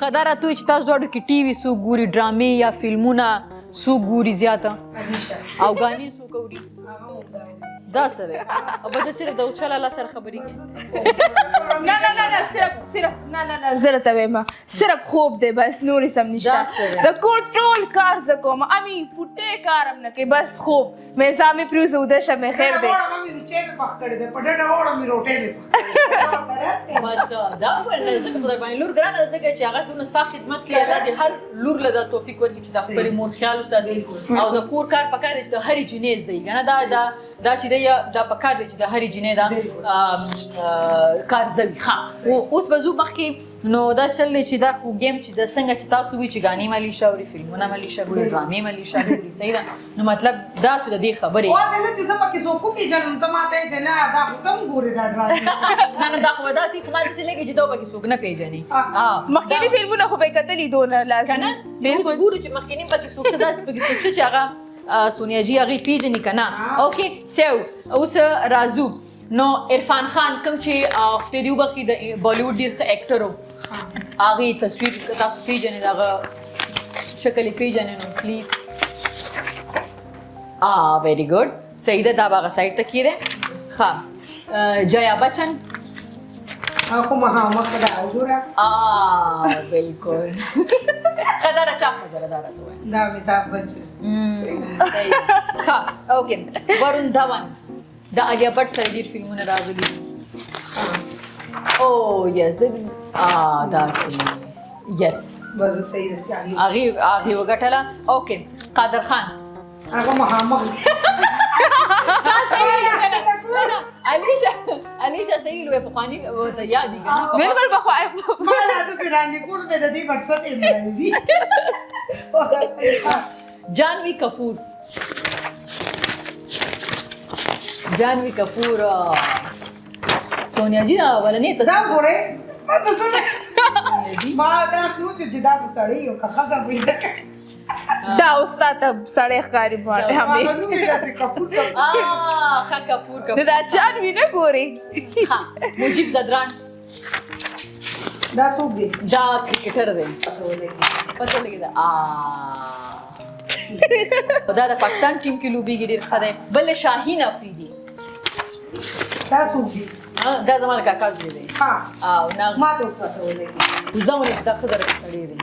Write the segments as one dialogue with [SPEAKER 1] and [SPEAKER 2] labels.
[SPEAKER 1] خدای راته وایي چې تاسو دواړو کې ټي وي څوک ګوري ډرامې یا فلمونه څوک ګوري زیاته او ګانې څوک اوري دا څه دی او به ته صرف د اوچل الله سره خبرې کوي
[SPEAKER 2] نه صرف نه زه راته وایم صرف خوب دی بس نور هېڅ هم نشته د کور ټول کار زه کوم امي پوټې کار هم نه کوي بس خوب مې ځامې پرېوځه اوده شه مې خیر دی
[SPEAKER 1] بس دا وویل ځکه خدای باندې لور ګرانه ده ځکه چې هغه دونه ستا خدمت کوي الله دې هر لور له دا توفیق ورکړي چې د خپلې مور خیال وساتي او د کور کار پکار دی چې د هرې جنۍ زده وي که نه دا چې دی دا پکار دی چې د هرې جنۍ دا کار زده وي ښه اوس به ځو مخکې نو دا شل دی چې دا خو ګیم چې د څنګه چې تاسو وایي چې ګانې ملیشه اوري فلمونه ملیشه ګوري ډرامې ملیشه ګوري صحیح ده نو مطلب دا چې د دې خبرې نه دا خو به داسې خو ما داسې لګي چې دا به کې څوک نه پېژني
[SPEAKER 2] مخکیني فلمونه خو به یې کتلي دونه لازم
[SPEAKER 1] که نه اوس ګورو چې مخکیني پکې څوک څه داسې پکې څوک شته چې هغه سونیا جي هغې پېژني که نه اوکې سیو اوس راځو نو عرفان خان کوم چې خدای دې وبخښي د بالیوډ ډېر ښه اکټر و هغې تصویر تاسو پېژنئ د هغه شکل یې پېژنئ نو پلیز ویری ګډ صحیح ده دا به هغه سایډ ته کېدی ښه جیا بچن بالکل ښه دا چا ښځه ده راته ووایه ښه اوکې ورون دھون د عالیه بټ سره ډېر فلمونه راغلي او یس داسې یس هغې وګټله اوکې قادر خان علیشه صحیح ویلو پخواني ورته یاد دي که نه
[SPEAKER 2] بالکل
[SPEAKER 1] جانوی کپور جانوی کپور سونیا جی ولنې ته
[SPEAKER 2] دا اوستا ته سړی ښکاري باندې
[SPEAKER 1] ښه کپور
[SPEAKER 2] دا جانوي نه ګوري
[SPEAKER 1] مجیب زدران
[SPEAKER 3] دا څوک دی
[SPEAKER 1] دا کرکټر دی پته لګي دا دا د پاکستان ټیم کې لوبېږي ډېر ښه دی بل شاهین افریدي
[SPEAKER 3] دا څوک دی
[SPEAKER 1] دا زما د کاکا زوی دی
[SPEAKER 3] ما ته اوس پته ولګي
[SPEAKER 1] زه ونې چې دا ښه زره سړی دی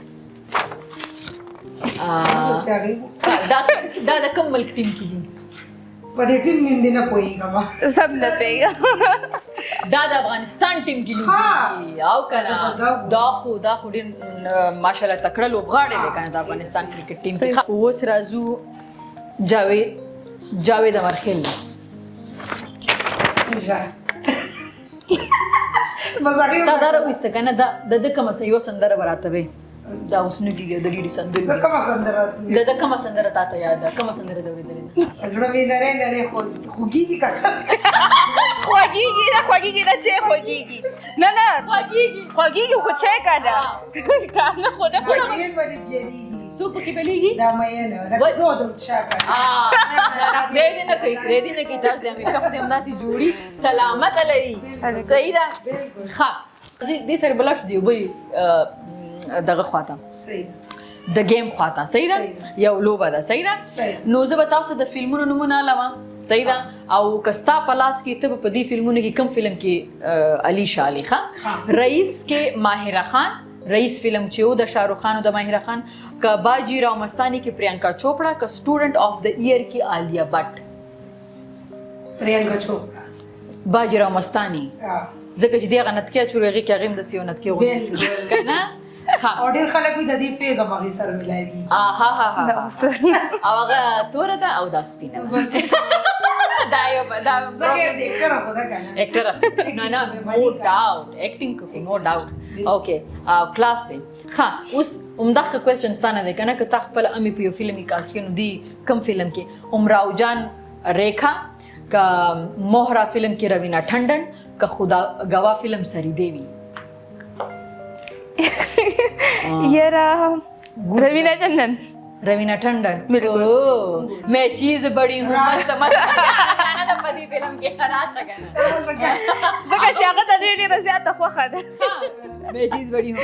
[SPEAKER 1] دا د کوم ملک ټیم کې دي
[SPEAKER 3] په دې ټیم مې نه پوهېږم
[SPEAKER 2] سب نه پوهېږم
[SPEAKER 1] دا د افغانستان ټیم کې لوبېږي او که نه دا خو ډېر ماشاءالله تکړه لوبغاړی دی که نه د افغانستان کرکټ ټیم کې اوس راځو جاوید امرخیل دا راوایسته که نه د ده کومه یوه سندره به راته وایي دا اوس نه کېږي د ډېرې سندرې د ده کومه سندره تا ته یاد ده کومه سندره دې اورېدلې ده
[SPEAKER 3] زړه مې نری خوږېږي قسم
[SPEAKER 2] خوږېږي نه خوږېږي نه چې خوږېږي نه خوږېږي خو چې که نه کانه خو نه
[SPEAKER 3] خوږېږي
[SPEAKER 1] څوک پکې بلیږي
[SPEAKER 3] دا مینه ده زه د شاکر
[SPEAKER 1] دې نه کوي تاسو همیشه خو دې همداسې جوړي سلامته لري صحیح ده ښه دې سره بلا شو دی بل دغه خواته د گیم خواته صحیح ده یو لوبه ده صحیح ده نو زه به تاسو د فلمونو نومونه علمه صحیح ده او که ستا په لاس کې ته په دې فلمونو کې کوم فلم کې علیشه علی خان رئیس کې ماهره خان رئیس فلم چې و د شاهرخ خان او د ماهره خان که باجی راو مستانی کې پرینکا چوپړه که سټوډنټ آف د ایئر کې عالیه بټ
[SPEAKER 3] پرینکا چوپړه
[SPEAKER 1] باجی راو مستانی ځکه چې دغه نتکیا چورېږي کې هغې هم داسې یو نتکیا غوندې که نه
[SPEAKER 3] او ډېر خلک وي د دې فیض هم هغې سره ملایوي
[SPEAKER 1] او هغه توره ده او دا سپینه ده دا یو اکټره نه نو ډاوټ اکټینګ کوي نو ډاوټ اوکې کلاس دی ښه اوس همدغه کوېسچن ستا نه دی که نه که تا خپله امې په یو فلم کې کاسټ کړې نو دی کوم فلم کې امراو جان ریکھا که موهرا فلم کې روینا ټنډن که خدا گوا فلم سری دیوی
[SPEAKER 2] یاره روینا ټنډن
[SPEAKER 1] میں چیز بڑی ہوں مست پدی فلم کې راشه کنه
[SPEAKER 2] ځکه چې هغه د ډېره زیاته خوښه ده
[SPEAKER 1] میں چیز بڑی ہوں